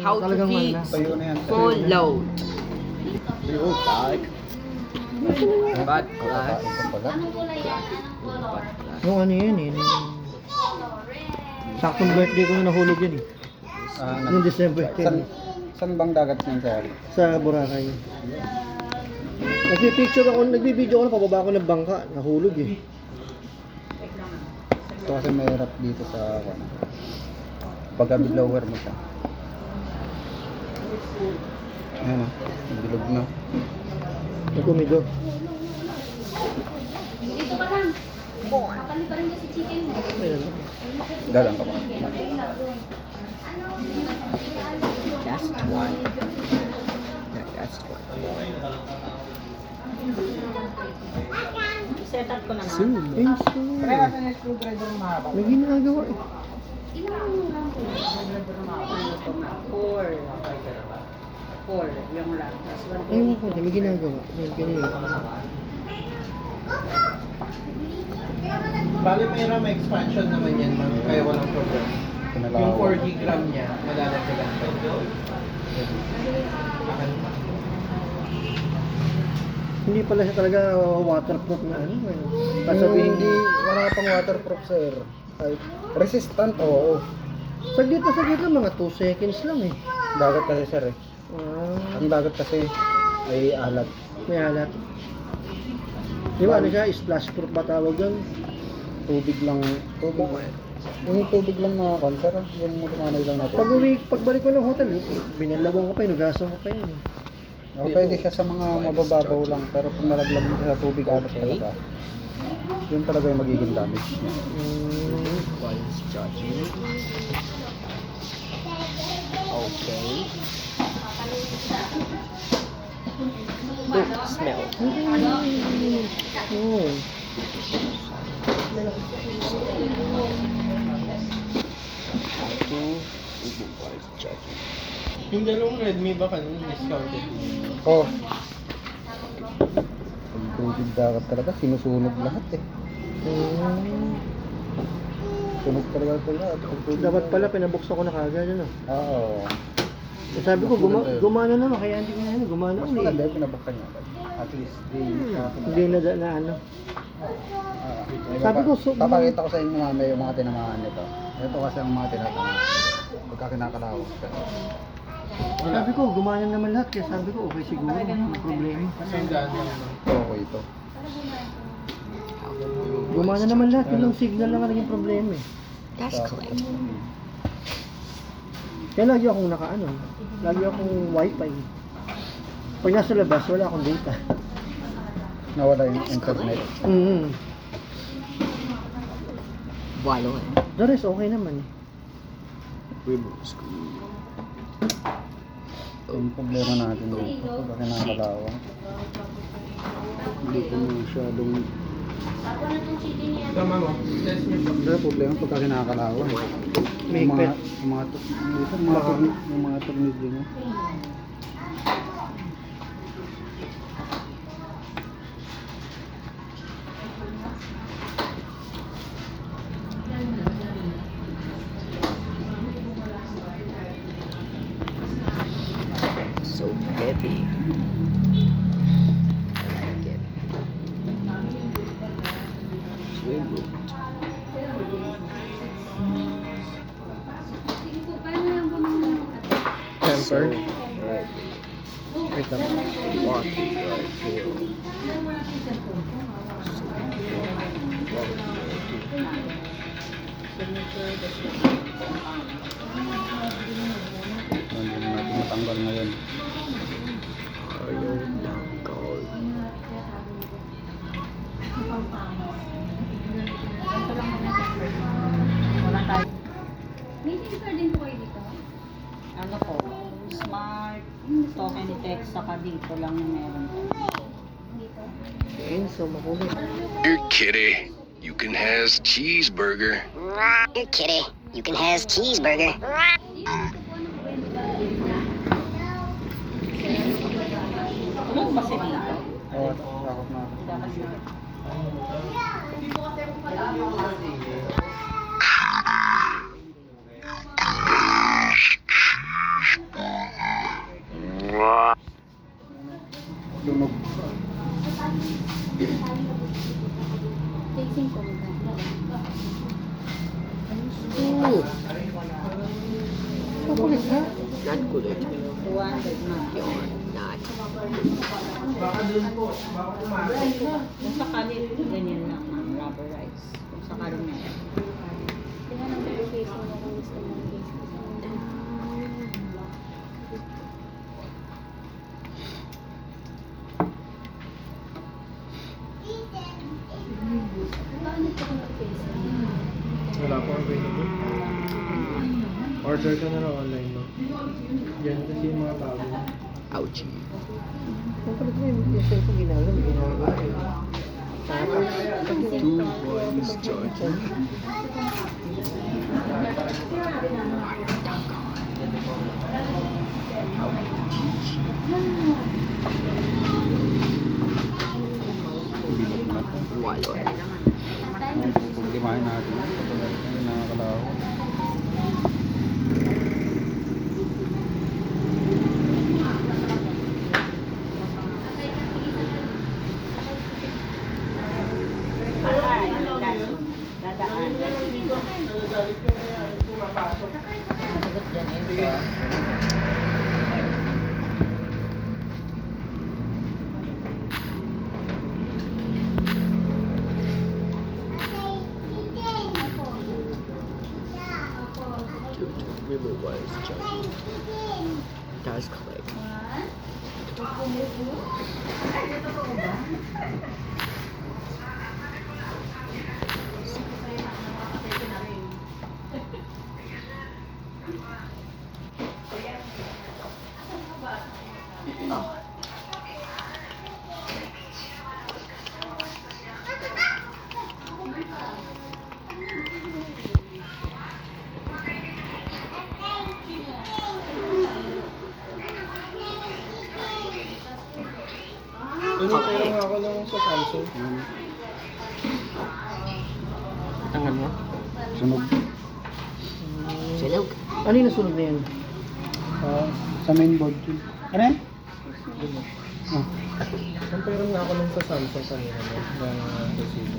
how to talagang fix mahal na. full load. Yung bag. Butt plus. Anong kulay yan? Anong color? Yung ano yun eh. Saktong birthday ko na nahulog yun eh. Noong December 10. Saan bang dagat niyan, sir? Sa Boracay. Nagbibideo ako na pababa ako ng bangka. Nahulog eh. Ito kasi mahirap dito sa pagka-blower mo siya. Ayan o, bilog na. Nagkumido. Dito ka lang. Kapali pa rin kasi chicken mo. Ayan. Galang ka ba? Just one. Yeah, that's one. Set up ko na nga. Soon. Yung screwdriver mahaba. may ginagawa eh. Ilang lang po. Four, yung lang. Tapos one Ayun ko, may ginagawa. May ganyan. Bali may expansion naman yan, ma'am. Kaya walang problem. Yung 4 gram niya, malalagyan pa. Hindi pala siya talaga waterproof na ano. Sasabihin Hindi, wala ka pang waterproof, sir. Ay, resistant, oo. saglit lang, mga 2 seconds lang eh. Dagat kasi, sir eh. Ah, Ang dagat kasi ay alat. may halat. Di ba ano siya, splash proof ba tawag yun? Tubig lang. Yung tubig lang na sir, yung lumanay lang natin. Pagbalik ko ng hotel, binalawang ko pa, inugasan ko pa yun. Pwede siya sa mga mabababaw lang, pero kung nalaglag mo siya sa tubig alat talaga, yun talaga yung magiging damage niya. One's judgment. Okay. Look, smell. Oo. How to one's judgment. Yung dalawang Redmi ba kanina discounted? Oh. Pag tubig dagat talaga, sinusunog lahat eh. Sunog talaga lahat. Pag tubig Dapat dagat. pala pinabuksan ko na kagad ano. Oo. Eh, sabi ko gumana naman kaya hindi ko na ano, gumana Mas ulit. maganda yung pinabuksan niya. At least, Hindi na ano. Sabi ko, papakita ko sa inyo mamaya yung mga tinamaan nito. Ito kasi ang mga tinatamaan. Pagka kinakalawang ka. Sabi ko gumana naman lahat kaya sabi ko okay siguro, may problema. Kasi yung daan lang, ma'am. Okay ito. Gumana naman lahat, yung signal lang ang naging problema eh. That's correct. Kaya lagi akong nakaano, lagi akong wifi. Pag nasa labas, wala akong data. Nawala yung internet. Walo eh. The rest okay naman eh. Remove screw. Yung problema natin dito. Pagka kinakalawang. Hindi ko masyadong... Ako na itong chicken niya. Tama mo. Test niyo po. Pero problema pagka kinakalawang. May Yung mga, higpit. yung mga, yung mga tornilyo mo. So heavy. I like it. Remove. Sige po, paano lang po mga Temper. Right. Wait lang. Walk right here. Hindi na natin matanggal ngayon. Ayaw ng gold. Wala tayo. May SIM card din po kayo dito? Ano po? Smart, talk and text, saka dito lang yung meron. Dito? Okay, so makulit. Here, kitty. You can has cheeseburger. Here, kitty. You can has cheeseburger. Ano ba siya dito? Oo, takot na. Dapat na. Kulit ha? Not kulit. 200 na. You're not. Baka dun po, baka pumasok. Kung sakali, ganyan lang ma'am, rubberize. Kung sakali meron. Tingnan ang double facing mo kung gusto mo ng face. Paano ito kung facing? Wala po available. Order ka na lang online, no? Yan kasi yung mga bago. Ouchie. Kung kulit mo yung cellphone ginagawa, ginagawa. Two boys charging. Walo. Pagdimahin natin. Ito na nakakalaho. Dadaan. Sagot dyan eh. Two, remove wires charging. Does click. Inintay lang ako nung sa Samsung. Tangan mo? Sunog. Silog. Ano yung nasunog na yan? Sa mainboard yun. Ano yan? Oh. Compare nga ako nung sa Samsung kanina, no? Na resibo.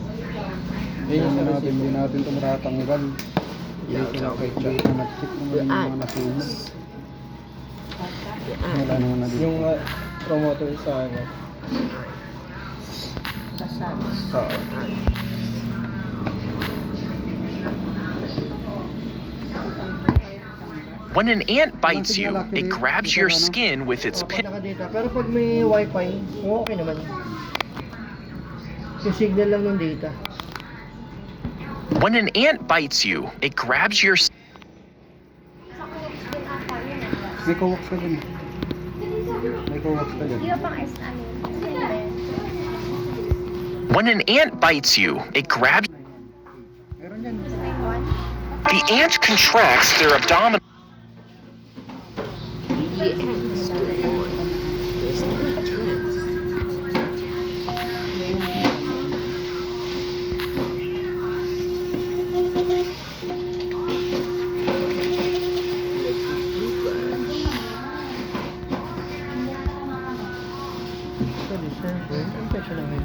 Hindi Ayun yung sa natin, resibo. hindi natin ito matatanggal. Yeah, Dito na kay okay. Dito nag-check naman yung mga nasunog. Wala naman na dito. Yung promoter sa ano. Sa subs. Oo. When an ant bites you, it grabs your skin with its Pag naka-data. Pero pag may wifi, okay naman. Yung signal lang ng data. When an ant bites you, it grabs your Sa co-ops din ata yun eh. May co-wax ka dun. May co-wax ka dun. Di ba pang S ano yun? Hindi. When an ant bites you, it grabs. Meron dyan. The ant contracts their abdominal. Yes. There's no chance. So, December. Ano pa siya namin?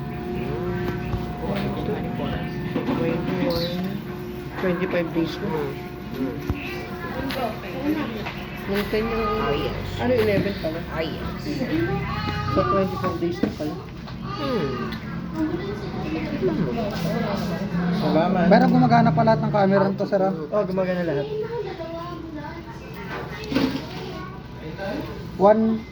25 days na. Nung 10 yung... Oh, yes. Ano, 11 pala? Ah, yes. So, 24 days na pala. Salamat. Pero gumagana pa lahat ng camera nito, sir. Ah. Oh, gumagana lahat. One.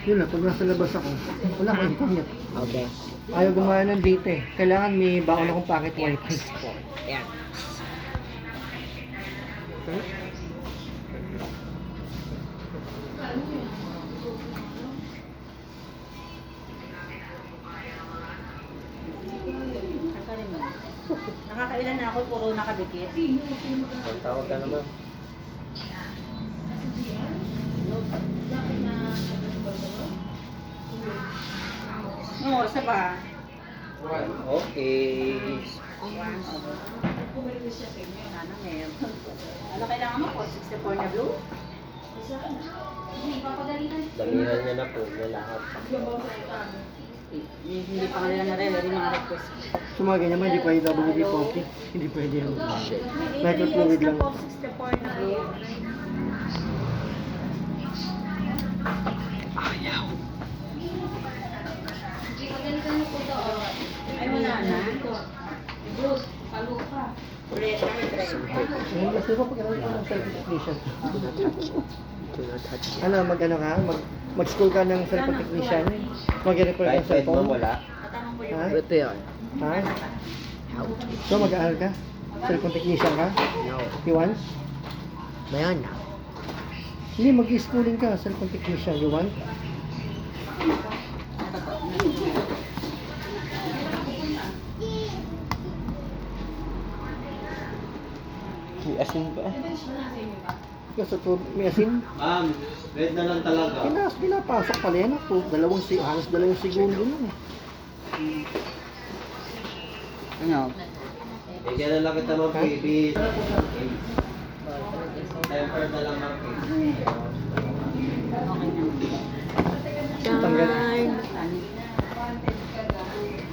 Yun lang, pag nasa labas ako, wala akong internet. Okay. Ayaw gumana ng data eh. Kailangan may baon akong packet wifi. Yan. Nakakailan na ako, puro nakadikit. Tawag ka naman. Anong oras na ba? Okay. Sana meron. Ano kailangan mo? 464 na blue? Damihan niya na po na lahat. Hindi pa kanila nare-ready mga request. So mga ganyan man, hindi pwede WD-40. Hindi pwede yung microfluid lang. 64 na po. Ay, wala na. Ngayon kasi ko pag ano ng self-technician. Do not touch it. Do not touch it. Ano, mag-ano ka? Mag-school ka ng self-technician. Mag-repair ka ng cellphone. Ha? Repair. Ha? How to? So mag-aaral ka? Cellphone technician ka? No. You want? Mayan na. Hindi, mag-schooling ka, cellphone technician. You want? Asin ba? Kasi to, may asin. Ma'am, red na lang talaga. Pinapasok pala yan ako. Halos 2 segundo lang. Ano? Bigyan na lang kita ng baby. Temper na lang ng baby. Tanggal.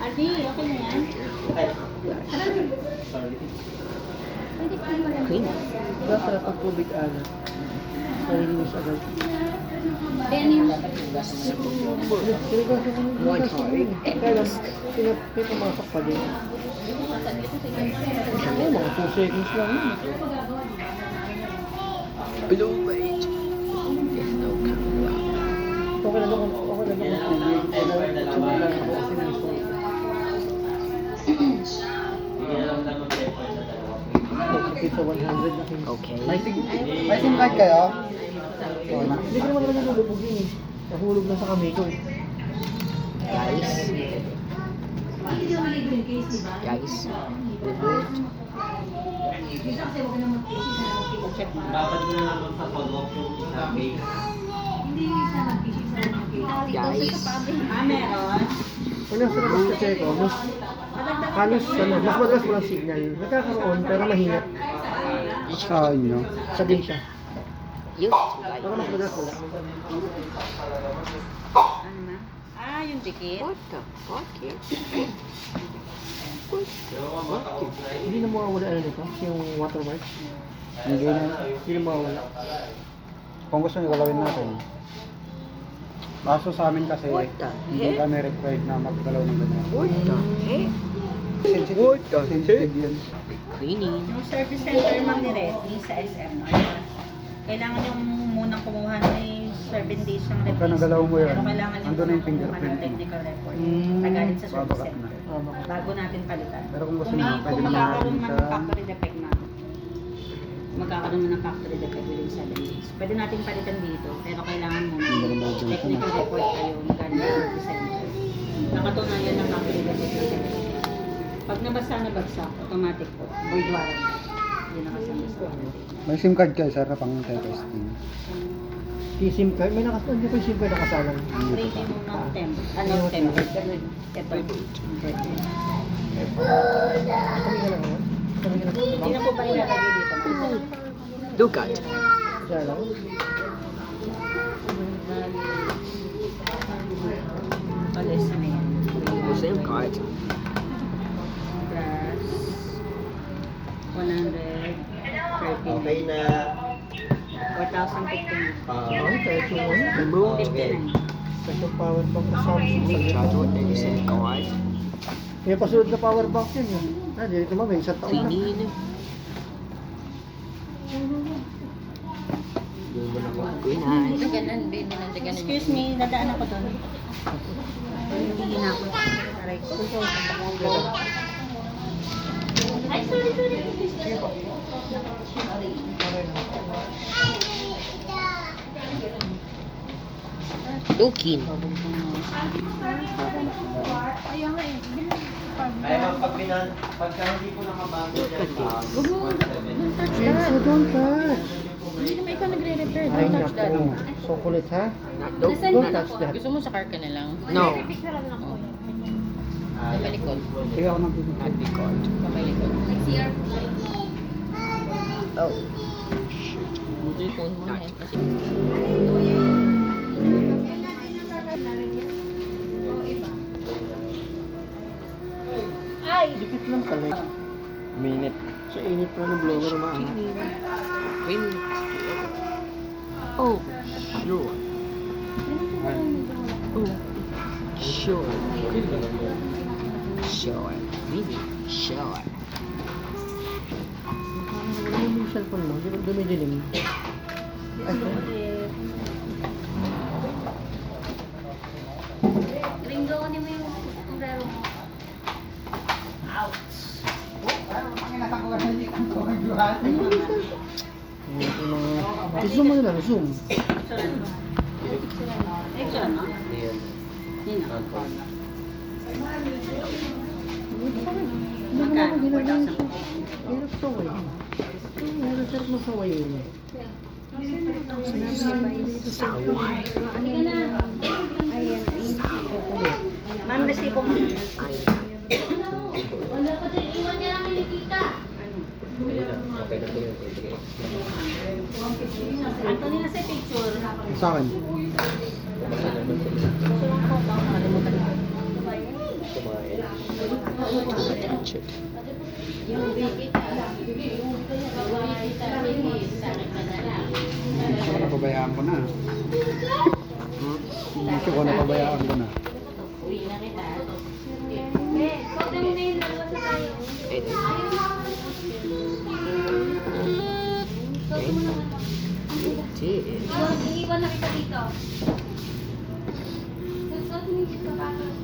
Adi, okay na yan? Clean. Dapat pag tubig alat. Nalilinis agad. Kaya lang, may pumasok pa din. Oo, mga 2 seconds lang yun. Blue light. There's no camera. Okay na kung tubig. Tubig lang ako kasi miso. Bigyan na lang ng temper sa dalawa. Okay, so 100 na kayo. Okay. May SIM card kayo? Hindi ko naman talaga nalulubugin eh. Nahulog na sa kamay ko eh. Guys. Guys. Remote. Dapat ko na naman sa follow-up yung sa base. Guys. Meron. Kung nasa labas kasi ko, halos mas madalas walang signal. Nagkakaroon pero mahina Saan nyo? sa data. You like Pero mas madalas wala. Ano na? Yung dikit. What the fuck? Hindi na mawawala ano nito, yung watermark. Hindi na. Hindi na mawawala. Kung gusto nyo galawin natin. Kaso sa amin kasi, What the hindi heck? kami required na magalaw ng ganyan. What the heck? Sensitive yun. Cleaning. Yung service center mang ni sa SM, no? Kailangan yung munang kumuha ng 7 days ng Pagka nagalaw mo yan, Pero kailangan yung andun na yung kumuha ng fingerprint mo. technical report. Mm. Tagalit sa service Babakat na. center. Bago natin palitan. Pero kung gusto Kung nyo, may- pwede kung naman magkakaroon natin man sa... ng factory defect na, magkakaroon man ng factory defect within 7 days. Pwede natin palitan dito, pero kailangan mo technical report kayo galing sa service center. Nakatunayan ng factory defect na technical. Pag nabasa na bagsak, automatic po, void warranty. Yun ang kasama sa warranty. May SIM card kayo, sir, na pang testing. SIM card, may hindi ko yung SIM card nakasalang. Rating mo ng temp. Ano temp? Ito. Kami ka lang naman. Kami ka lang. Hindi na po ba ilalagay dito? Dugat. Siya lang. Alis na yan. Same card. Plus 113. Okay na. 4,015. Ay, kahit yung ano. Remove. 59. Kahit yung power bank ko Samsung. Graduate na yung same card. May pasunod na power bank yun eh. Dito mo, may isang taon na. Cleaning. Good night. Excuse me, dadaan ako doon. Hindi na ako. Aray ko. Ay, sorry. Dukin. Ay, ma'am, pagka hindi ko nakabago dyan, ma'am. So don't touch. Hindi naman ikaw nagre-repair. Ay, Don't touch that. naku. So kulit ha? Don't, Don't touch that. Gusto mo sa car ka na lang? No. Kamalikod. Sige ako nag-video. Not the card. Kamalikod. Oh. Buti yung phone mo na eh. Kasi Dikit lang pala. Minute. Sa init pa ng blower maano. Oh, Sure. sure. Sure. Really? Sure. Wala yung cellphone mo, dumidilim. Ay, Ringo, ano mo yung umbrero mo? zoom mo na lang, zoom. Extra, no? Yun na. Magkano? 4,000. Hirap sa way. Hirap mo sa way yun. Ma'am, resibo mo. Wala pa din, iwan niya lang kinikita. Anthony, nasa picture. Sa akin. Gusto ko napabayaan ko na. Gusto ko napabayaan ko na. Eh, pwede mo na yung dalawa sa tayo. Iwan na kita dito. Suot mo yung sapatos.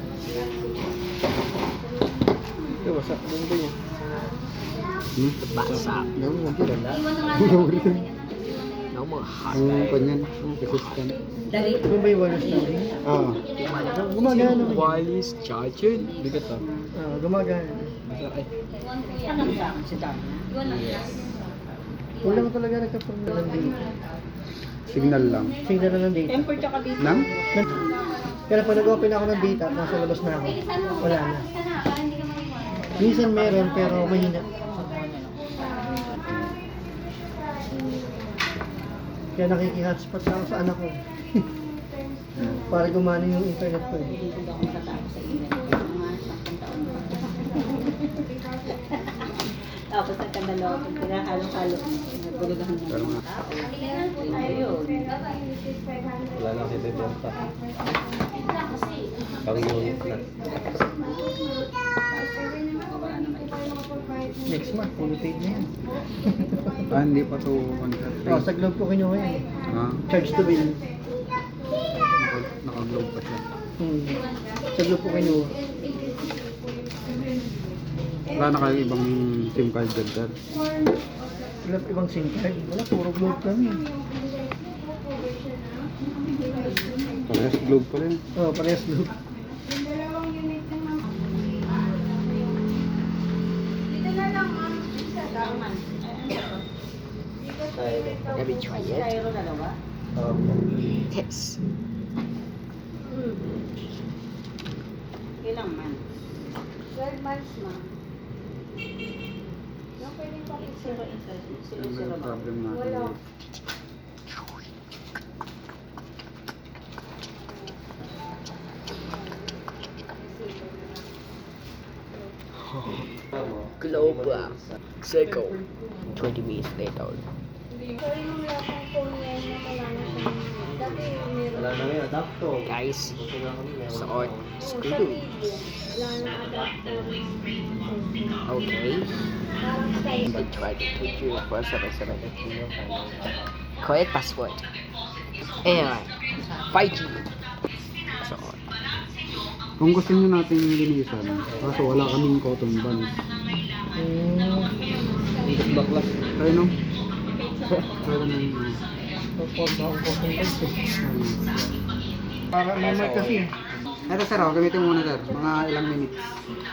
Ito, basa. Ano ba yun? Basa. Gawin mo pala. Iwan na nga dito. No more hot. Ang kanyan, resistant. Dali. Ano ba yung walis na rin? Ah, Gumagana. Walis, charger. Bigat ah. Gumagana. Iwan ko yan. Ano sa akin? Si Dami. Iwan na kita. Wala ko talaga nagka-problem ng data. signal lang. Signal na ng data. Temper tsaka dito. Nang? Kaya pag nag-open ako ng data, nasa labas na ako. Bilisan mo. Wala na. Bilisan na, para hindi ka maiwan. Minsan meron, pero mahina. Kaya nakiki-hotspot na ako sa anak ko. Para gumana yung internet ko. Hindi ko ako matatapos sa inyo. Mga 10 taon pa. Tapos nagkandalaw ko. Pinakalo-kalo. Nagbulugahan ng mga tao. Ayun. Wala lang si Bebenta. Pang unit na. Next month, full paid na yan. Ah, hindi pa to Sa Globe ko kinuha yan. Ah, Charge to bill. naka-globe pa siya. Sa Globe ko kinuha. Wala na kayo ibang SIM card dyan, sir. Wala pa ibang SIM card. Wala, puro Globe kami. Parehas globe pa rin. Parehas Globe. Dito na lang, ma'am. Let me try it. Styro dalawa. Yes. Ilang man? 12 months, ma'am. Yung pwedeng Zero interest. Zero Yung zero ba? problem natin. Wala. Global. Circle. 20 minutes later. Sorry, ma'am, wala akong phone ngayon na wala na siya. Dati meron. Wala na ngayon, adapto. Guys, suot Kasi screw. wala na adapter. Okay. Parang style. I try to put you first sabay-sabay na kilo. Correct password. And 5G. Suot. Kung gusto nyo natin linisan, kaso wala kaming cotton buds. Baklas. Ayun no? Pwede na yun. Para mamay kasi. Ito sir, gamitin mo muna sir. Mga ilang minutes.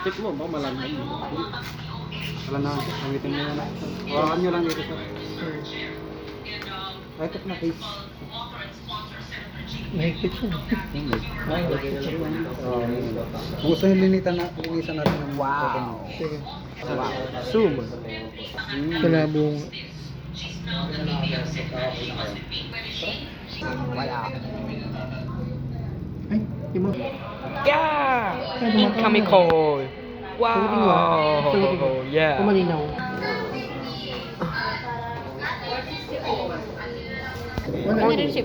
Check mo ba malaman mo? Wala na, gamitin mo muna. Hawakan nyo lang dito sir. Right up na case. Mahigpit siya. Kung gusto nyo linisan natin ng cotton. Sige. Wow. Zoom. Kalabong. Wala. Ay, di mo. Yeah! Incoming call. Sagutin mo. Sagutin mo. Yeah. Kung malinaw. Ano rin si